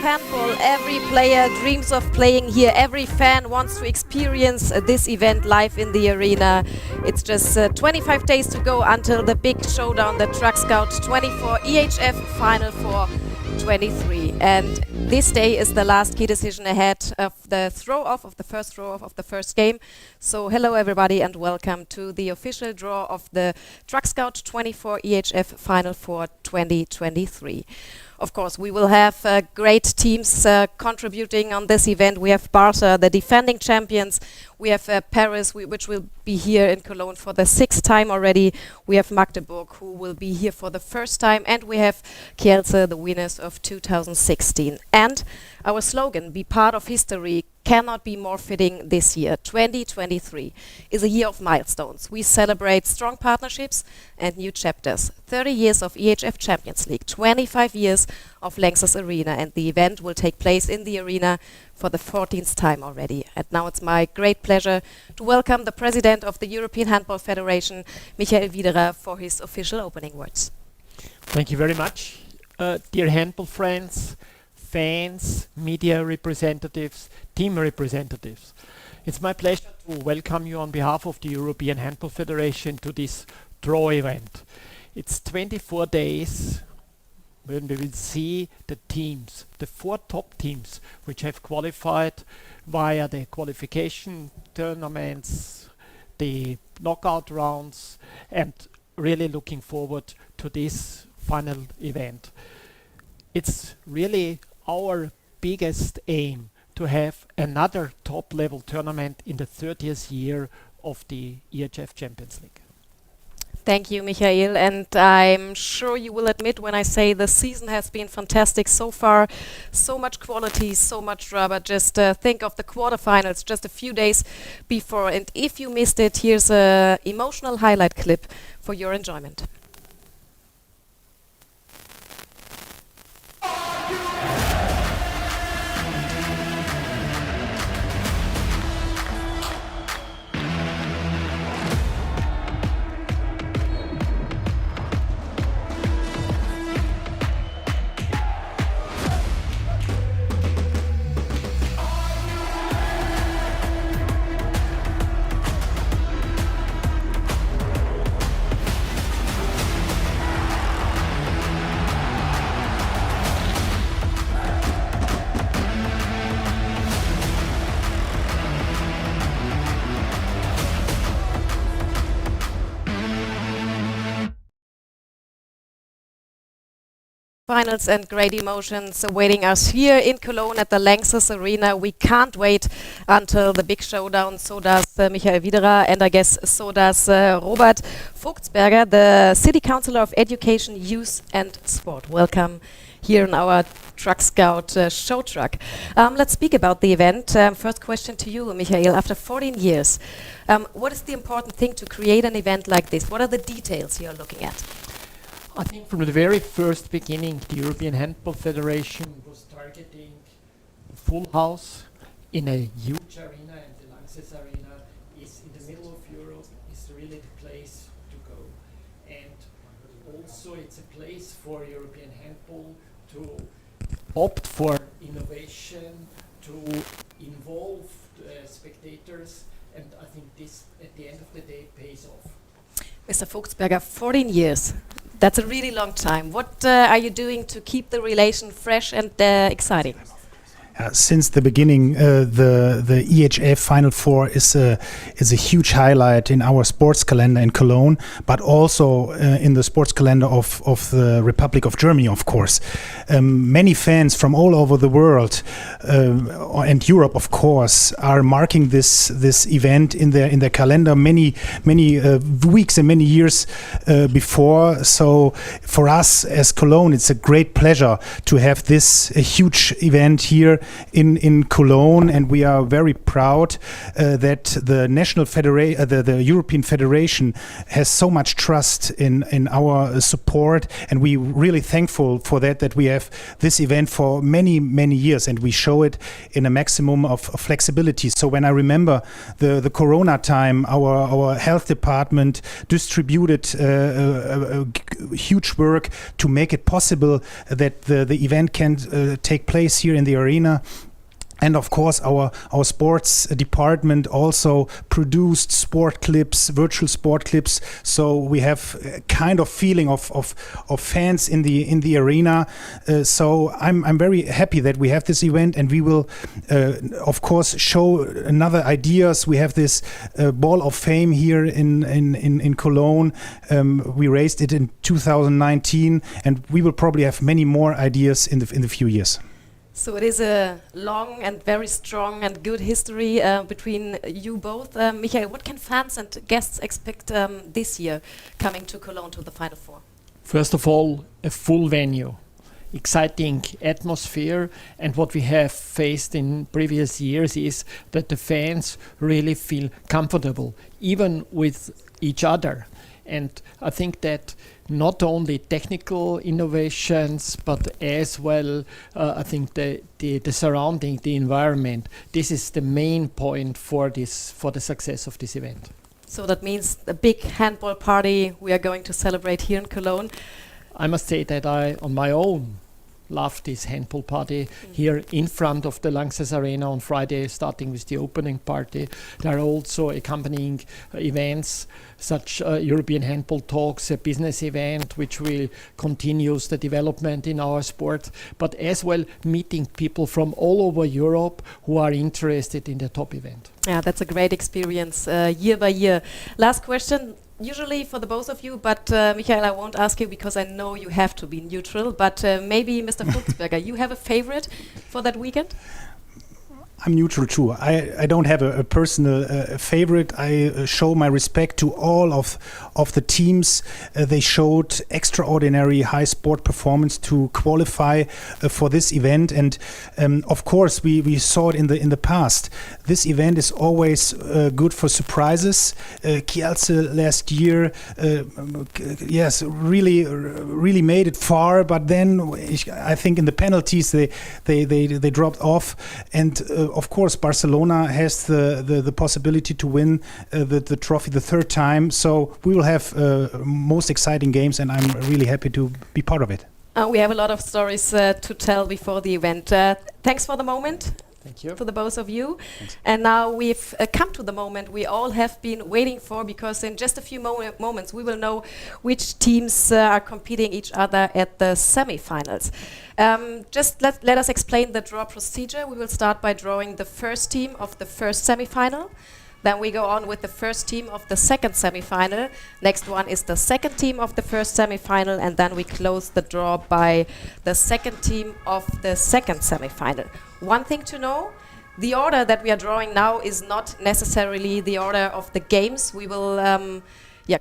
handball. Every player dreams of playing here. Every fan wants to experience this event live in the arena. It's just 25 days to go until the big showdown, the TruckScout24 EHF Final4 23. And this day is the last key decision ahead of the throw-off of the first throw-off of the first game. So hello everybody and welcome to the official draw of the TruckScout24 EHF Final4 2023. Of course, we will have great teams contributing on this event. We have Barca, the defending champions. We have Paris, which will be here in Cologne for the 6th time already. We have Magdeburg, who will be here for the first time. And we have Kielce, the winners of 2016. And our slogan, be part of history, cannot be more fitting this year. 2023 is a year of milestones. We celebrate strong partnerships and new chapters. 30 years of EHF Champions League, 25 years of Lanxess Arena, and the event will take place in the arena for the 14th time already. And now it's my great pleasure to welcome the President of the European Handball Federation, Michael Widerer, for his official opening words. Thank you very much, dear handball friends, fans, media representatives, team representatives. It's my pleasure to welcome you on behalf of the European Handball Federation to this draw event. It's 24 days when we will see the teams, the 4 top teams which have qualified via the qualification tournaments, the knockout rounds, and really looking forward to this final event. It's really our biggest aim to have another top-level tournament in the 30th year of the EHF Champions League. Thank you, Michael, and I'm sure you will admit when I say the season has been fantastic so far. So much quality, so much drama. Just think of the quarterfinals just a few days before, and if you missed it, here's an emotional highlight clip for your enjoyment. Finals and great emotions awaiting us here in Cologne at the Lanxess Arena. We can't wait until the big showdown. So does Michael Widerer, and I guess so does Robert Vogtsberger, the City Councillor of Education, Youth and Sport. Welcome here in our TruckScout show truck. Let's speak about the event. First question to you, Michael. After 14 years, what is the important thing to create an event like this? What are the details you're looking at? I think from the very first beginning, the European Handball Federation was targeting a full house in a huge arena, and the Lanxess Arena is in the middle of Europe, is really the place to go. And also it's a place for European handball to opt for innovation, to involve spectators, and I think this, at the end of the day, pays off. Mr. Vogtsberger, 14 years. That's a really long time. What are you doing to keep the relation fresh and exciting? Since the beginning, the EHF Final Four is a huge highlight in our sports calendar in Cologne, but also in the sports calendar of the Republic of Germany, of course. Many fans from all over the world and Europe, of course, are marking this event in their calendar many weeks and many years before. So for us as Cologne, it's a great pleasure to have this huge event here in Cologne, and we are very proud that the the European Federation has so much trust in our support, and we really thankful for that we have this event for many years, and we show it in a maximum of flexibility. So when I remember the Corona time, our health department distributed huge work to make it possible that the event can take place here in the arena. And of course, our sports department also produced sport clips, virtual sport clips. So we have a kind of feeling of fans in the arena. So I'm very happy that we have this event, and we will, of course, show another ideas. We have this Ball of Fame here in Cologne. We raised it in 2019, and we will probably have many more ideas in the few years. So it is a long and very strong and good history between you both. Michael, what can fans and guests expect this year coming to Cologne to the Final Four? First of all, a full venue, exciting atmosphere, and what we have faced in previous years is that the fans really feel comfortable, even with each other. And I think that not only technical innovations, but as well, I think the surrounding, the environment, this is the main point for the success of this event. So that means the big handball party we are going to celebrate here in Cologne. I must say that I, on my own, love this handball party here in front of the Lanxess Arena on Friday, starting with the opening party. There are also accompanying events such European Handball Talks, a business event which will continues the development in our sport, but as well meeting people from all over Europe who are interested in the top event. Yeah, that's a great experience year by year. Last question. Usually for the both of you, but Michael, I won't ask you because I know you have to be neutral, but maybe Mr. Fuchsberger, you have a favorite for that weekend? I'm neutral too. I don't have a personal favorite. I show my respect to all of the teams. They showed extraordinary high sport performance to qualify for this event, and of course we saw it in the past. This event is always good for surprises. Kielce last year, yes, really made it far, but then I think in the penalties they dropped off, and of course, Barcelona has the possibility to win the trophy the third time. So we will have most exciting games, and I'm really happy to be part of it. We have a lot of stories to tell before the event. Thanks for the moment. Thank you. For the both of you. Thanks. And now we've come to the moment we all have been waiting for, because in just a few moments we will know which teams are competing each other at the semi-finals. Just let us explain the draw procedure. We will start by drawing the first team of the first semi-final. Then we go on with the first team of the second semi-final. Next one is the second team of the first semi-final, and then we close the draw by the second team of the second semi-final. One thing to know, the order that we are drawing now is not necessarily the order of the games. We will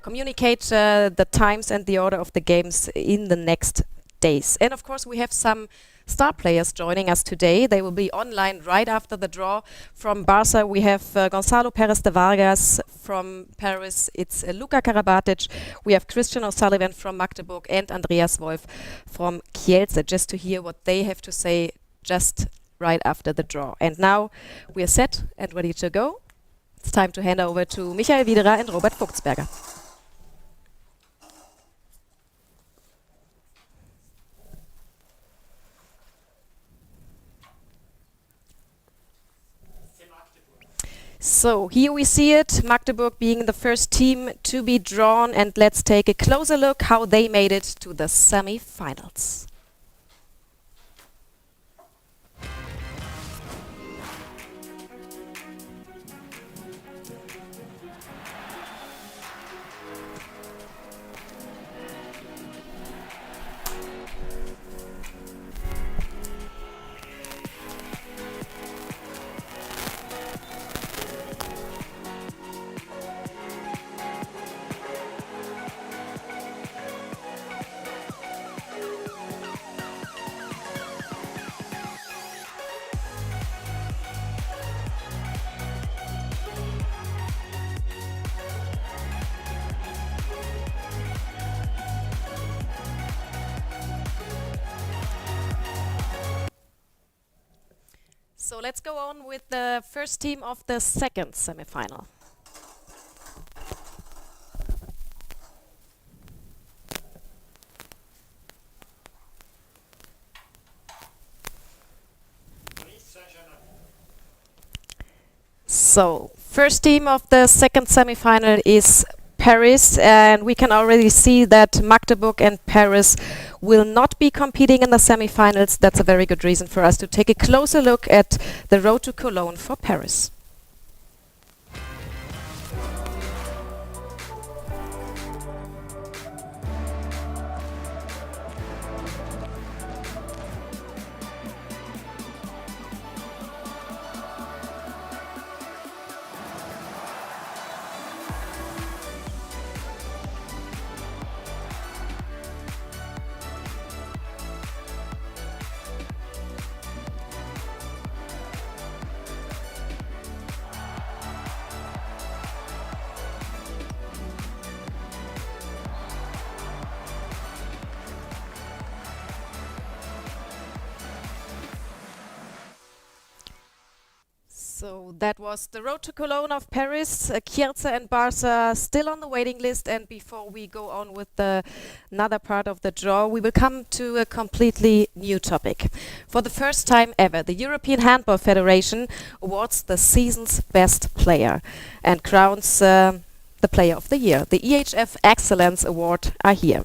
communicate the times and the order of the games in the next days. And of course we have some star players joining us today. They will be online right after the draw. From Barca we have Gonzalo Perez de Vargas. From Paris it's Luka Karabatic. We have Christian O'Sullivan from Magdeburg and Andreas Wolf from Kielce, just to hear what they have to say just right after the draw. And now we are set and ready to go. It's time to hand over to Michael Wiederer and Robert Fuchsberger. So here we see it, Magdeburg being the first team to be drawn, and let's take a closer look how they made it to the semi-finals. So let's go on with the first team of the second semi-final. So, first team of the second semi-final is Paris, and we can already see that Magdeburg and Paris will not be competing in the semi-finals. That's a very good reason for us to take a closer look at the road to Cologne for Paris. So that was the road to Cologne of Paris. Kielce and Barca still on the waiting list. And before we go on with another part of the draw, we will come to a completely new topic. For the first time ever, the European Handball Federation awards the season's best player and crowns the Player of the Year. The EHF Excellence Award are here.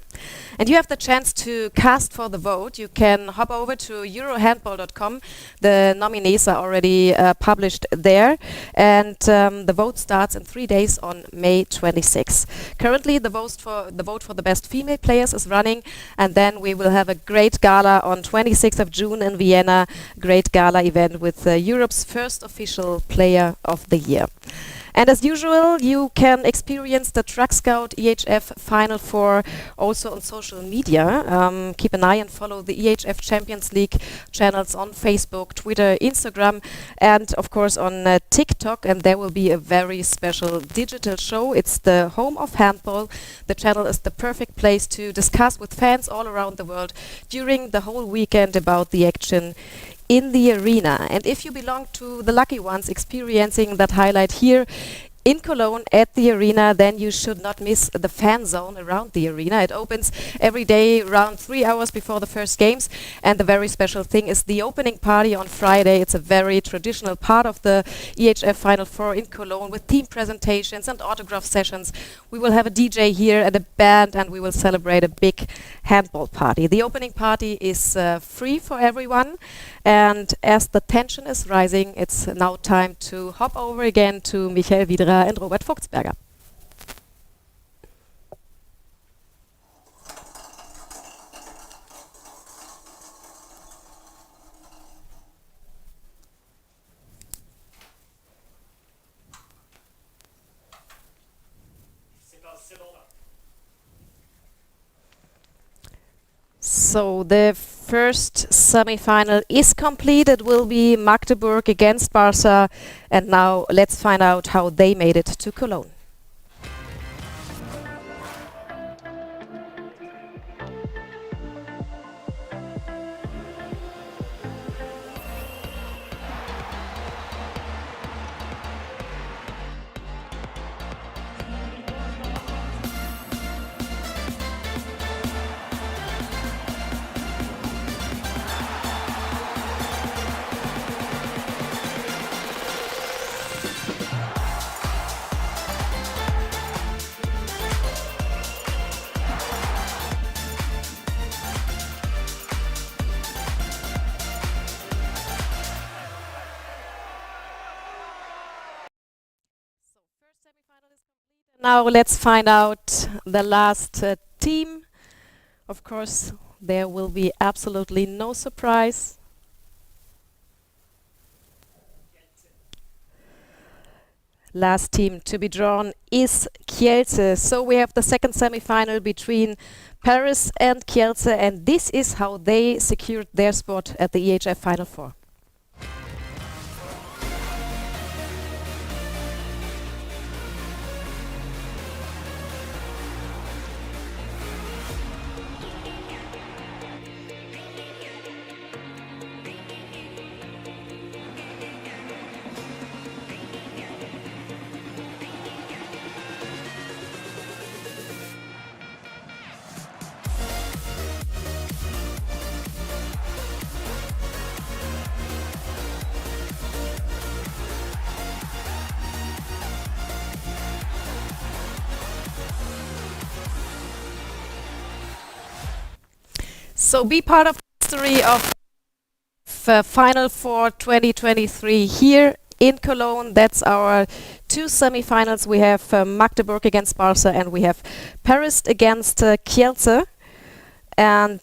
And you have the chance to cast for the vote. You can hop over to eurohandball.com. The nominees are already published there. And the vote starts in 3 days on May 26. Currently, the vote for the best female players is running. And then we will have a great gala on 26th of June in Vienna. Great gala event with Europe's first official Player of the Year. And as usual, you can experience the TruckScout EHF Final4 also on social media. Keep an eye and follow the EHF Champions League channels on Facebook, Twitter, Instagram, and of course on TikTok. And there will be a very special digital show. It's the home of handball. The channel is the perfect place to discuss with fans all around the world during the whole weekend about the action in the arena. And if you belong to the lucky ones experiencing that highlight here in Cologne at the arena, then you should not miss the fan zone around the arena. It opens every day around 3 hours before the first games. And the very special thing is the opening party on Friday. It's a very traditional part of the EHF Final4 in Cologne with team presentations and autograph sessions. We will have a DJ here and a band, and we will celebrate a big handball party. The opening party is free for everyone. And as the tension is rising, it's now time to hop over again to Michael Wiederer and Robert Vogtsberger. So the first semi-final is complete. It will be Magdeburg against Barca. And now let's find out how they made it to Cologne. Now let's find out the last team. Of course, there will be absolutely no surprise. Last team to be drawn is Kielce. So we have the second semi-final between Paris and Kielce, and this is how they secured their spot at the EHF Final4. So be part of the history of Final Four 2023 here in Cologne. That's our two semifinals. We have Magdeburg against Barca and we have Paris against Kielce. And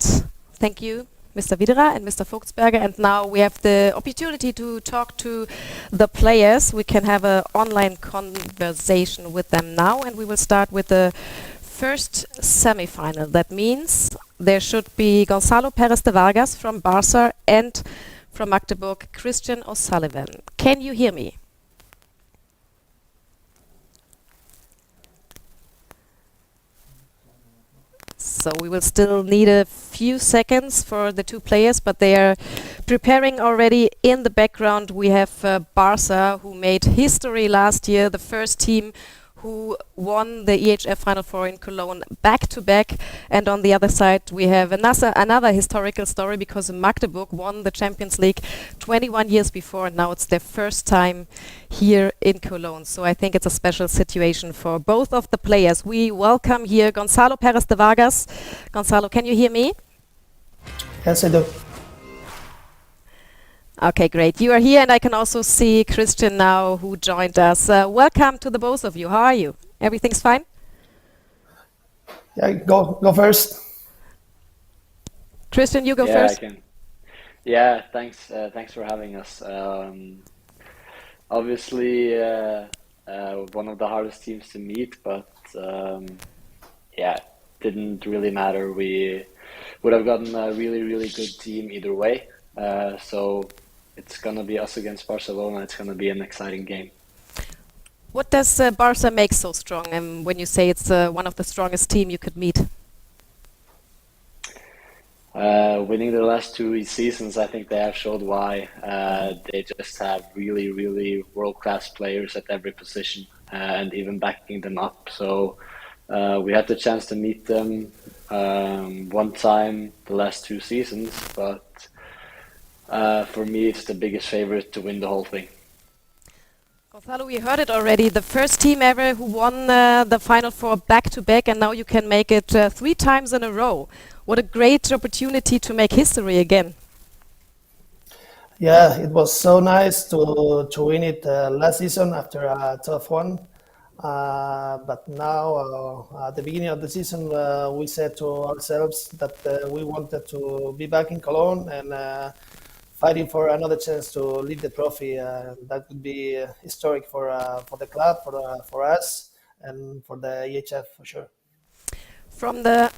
thank you, Mr. Widerer and Mr. Vogtsberger. And now we have the opportunity to talk to the players. We can have an online conversation with them now, and we will start with the first semifinal. That means there should be Gonzalo Perez de Vargas from Barca and from Magdeburg, Christian O'Sullivan. Can you hear me? So we will still need a few seconds for the two players, but they are preparing already in the background. We have Barca, who made history last year, the first team who won the EHF Final Four in Cologne back-to-back. And on the other side, we have another historical story, because Magdeburg won the Champions League 21 years before, and now it's their first time here in Cologne. So I think it's a special situation for both of the players. We welcome here Gonzalo Perez de Vargas. Gonzalo, can you hear me? Yes, I do. Okay, great. You are here, and I can also see Christian now, who joined us. Welcome to the both of you. How are you? Everything's fine? Yeah, go first. Christian, you go first. I can. Yeah, thanks for having us. Obviously, one of the hardest teams to meet, but yeah, didn't really matter. We would have gotten a really, really good team either way. So it's gonna be us against Barcelona. It's gonna be an exciting game. What does Barca make so strong? And when you say it's one of the strongest team you could meet? Winning the last two seasons, I think they have showed why. They just have really, really world-class players at every position, and even backing them up. So we had the chance to meet them one time the last two seasons, but for me, it's the biggest favorite to win the whole thing. Gonzalo, we heard it already. The first team ever who won the Final Four back-to-back, and now you can make it 3 times in a row. What a great opportunity to make history again. Yeah, it was so nice to win it last season after a tough one. But now, at the beginning of the season, we said to ourselves that we wanted to be back in Cologne and fighting for another chance to lift the trophy. That would be historic for the club, for us, and for the EHF for sure. From the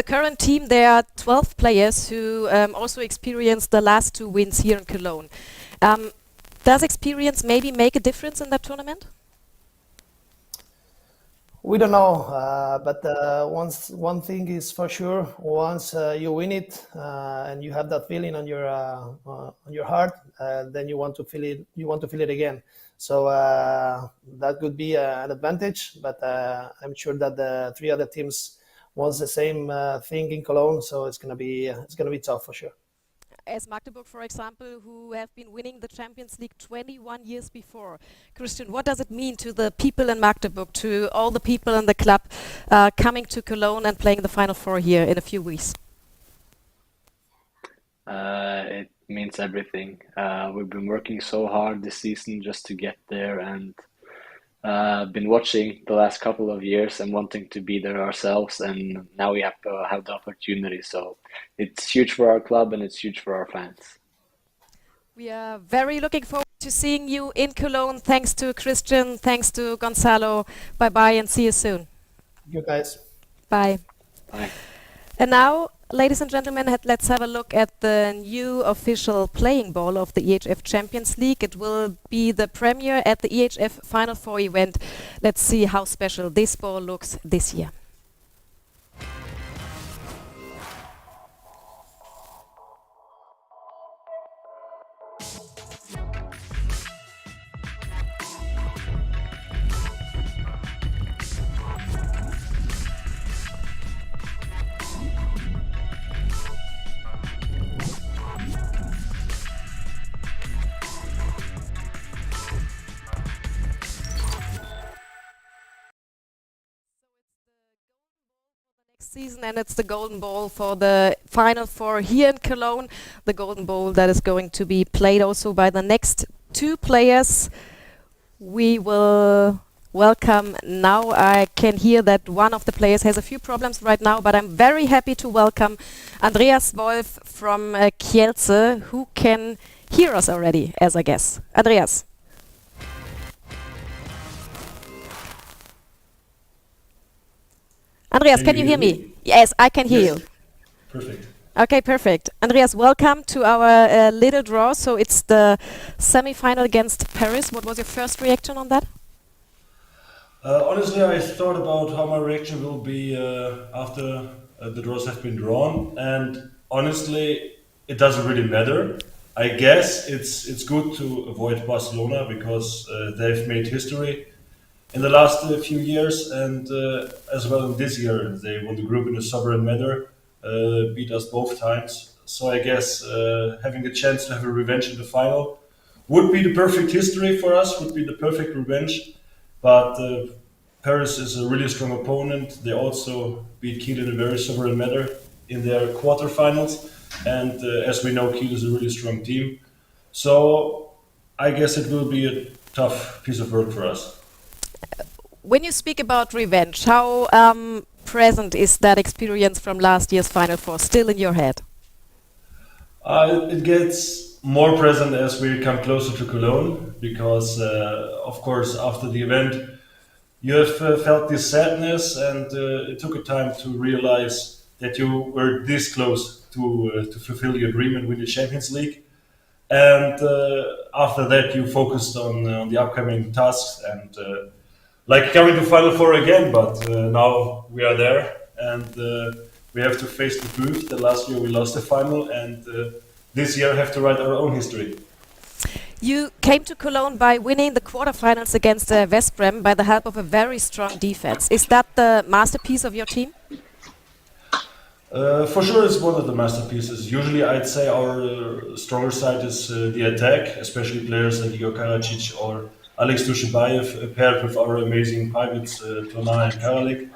current team, there are 12 players who also experienced the last 2 wins here in Cologne. Does experience maybe make a difference in that tournament? We don't know, but one thing is for sure: once you win it and you have that feeling on your heart, then you want to feel it. You want to feel it again. So that could be an advantage. But I'm sure that the 3 other teams wants the same thing in Cologne. So it's gonna be tough for sure. As Magdeburg, for example, who have been winning the Champions League 21 years before. Christian, what does it mean to the people in Magdeburg, to all the people in the club coming to Cologne and playing the Final Four here in a few weeks? It means everything. We've been working so hard this season just to get there, and been watching the last couple of years and wanting to be there ourselves, and now we have the opportunity. So it's huge for our club and it's huge for our fans. We are very looking forward to seeing you in Cologne. Thanks to Christian, thanks to Gonzalo. Bye-bye and see you soon. You guys. Bye. Bye. And now, ladies and gentlemen, let's have a look at the new official playing ball of the EHF Champions League. It will be the premiere at the EHF Final Four event. Let's see how special this ball looks this year. season, and it's the Golden Ball for the Final Four here in Cologne. The Golden Ball that is going to be played also by the next two players. We will welcome now. I can hear that one of the players has a few problems right now, but I'm very happy to welcome Andreas Wolf from Kielce, who can hear us already as a guest. Andreas. Andreas, can you hear me? Yes, I can hear you. Perfect. Okay, perfect. Andreas, welcome to our little draw. So it's the semi-final against Paris. What was your first reaction on that? Honestly, I thought about how my reaction will be after the draws have been drawn, and honestly, it doesn't really matter. I guess it's good to avoid Barcelona because they've made history in the last few years, and as well in this year, they won the group in a sovereign manner, beat us both times. So I guess having the chance to have a revenge in the final would be the perfect history for us, would be the perfect revenge. But Paris is a really strong opponent. They also beat Kiel in a very sovereign manner in their quarterfinals. And as we know, Kiel is a really strong team. So I guess it will be a tough piece of work for us. When you speak about revenge, how present is that experience from last year's Final Four still in your head? It gets more present as we come closer to Cologne because, of course, after the event, you have felt this sadness, and it took a time to realize that you were this close to fulfill your dream and win the Champions League. And after that, you focused on the upcoming tasks and like coming to Final Four again. But now we are there, and we have to face the truth that last year we lost the final, and this year have to write our own history. You came to Cologne by winning the quarterfinals against West Brom by the help of a very strong defense. Is that the masterpiece of your team? For sure, it's one of the masterpieces. Usually, I'd say our stronger side is the attack, especially players like Igor Karacic or Alex Dushibayev, paired with our amazing pivots, Tona and Karalik,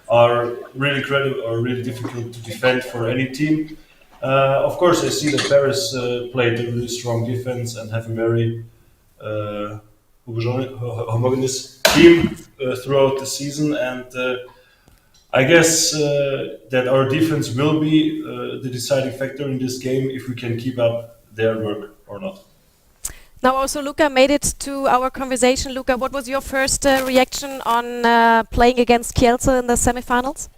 are really incredible or really difficult to defend for any team. Of course, I see that Paris played a really strong defense and have a very homogeneous team throughout the season, and I guess that our defense will be the deciding factor in this game if we can keep up their work or not. Now also Luca made it to our conversation. Luca, what was your first reaction on playing against Kielce in the semifinals?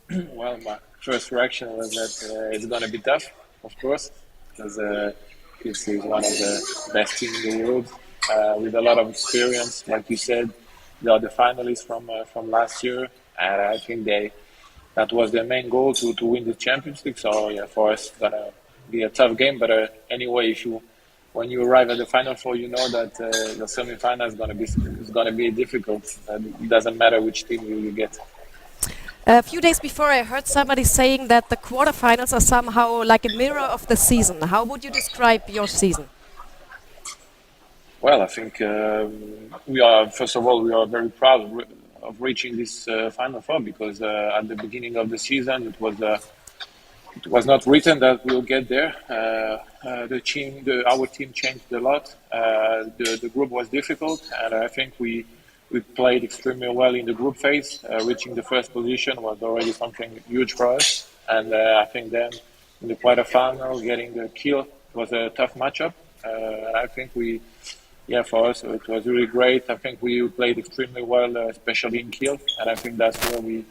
Well, my first reaction was that it's going to be tough, of course, because this is one of the best teams in the world with a lot of experience. Like you said, they are the finalists from last year, and I think that was their main goal to win the Champions League. So yeah, for us, it's going to be a tough game. But anyway, when you arrive at the Final Four, you know that the semi-final is going to be difficult. It doesn't matter which team you get. A few days before, I heard somebody saying that the quarterfinals are somehow like a mirror of the season. How would you describe your season? Well, I think we are very proud of reaching this Final Four because at the beginning of the season it was not written that we'll get there. Our team changed a lot. The group was difficult, and I think we played extremely well in the group phase. Reaching the first position was already something huge for us. And I think then in the quarterfinal, getting the Kiel was a tough matchup. I think for us, it was really great. I think we played extremely well, especially in Kiel. And I think that's where we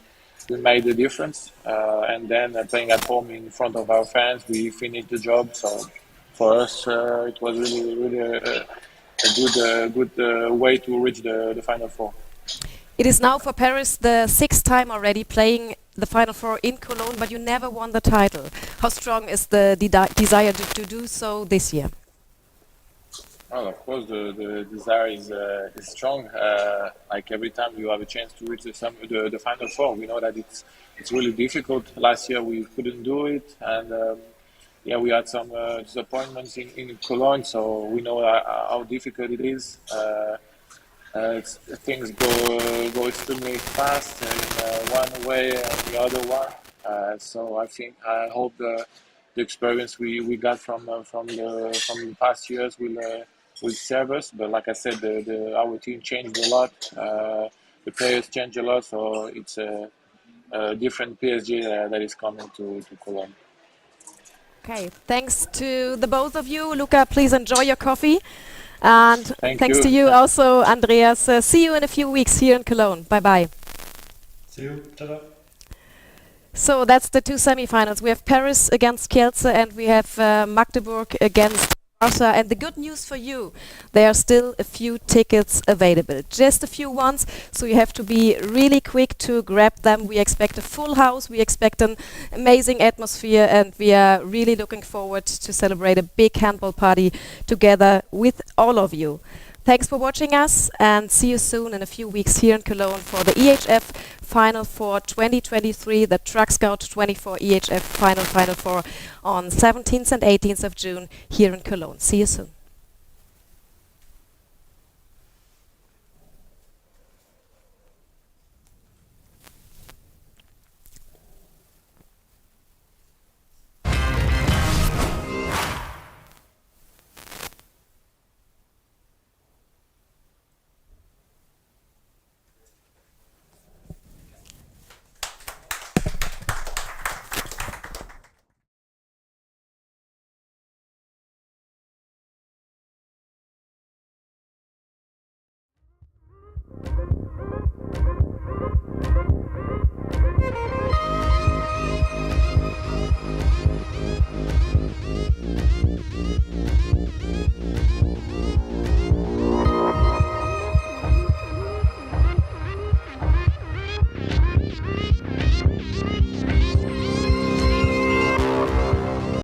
made the difference. And then playing at home in front of our fans, we finished the job. So for us, it was really a good way to reach the Final Four. It is now for Paris the sixth time already playing the Final Four in Cologne, but you never won the title. How strong is the desire to do so this year? Well, of course, the desire is strong. Like every time you have a chance to reach the Final Four, we know that it's really difficult. Last year we couldn't do it, and we had some disappointments in Cologne, so we know how difficult it is. things go extremely fast in one way and the other one. So I hope the experience we got from the past years will serve us. But like I said, our team changed a lot. The players changed a lot, so it's a different PSG that is coming to Cologne. Okay, thanks to the both of you. Luca, please enjoy your coffee. And thanks to you also, Andreas. See you in a few weeks here in Cologne. Bye-bye. See you. Ta-da. So that's the two semifinals. We have Paris against Kielce and we have Magdeburg against Barca. And the good news for you, there are still a few tickets available. Just a few ones, so you have to be really quick to grab them. We expect a full house, we expect an amazing atmosphere, and we are really looking forward to celebrate a big handball party together with all of you. Thanks for watching us, and see you soon in a few weeks here in Cologne for the EHF Final 4 2023, the TruckScout24 EHF Final 4 on 17th and 18th of June here in Cologne. See you soon.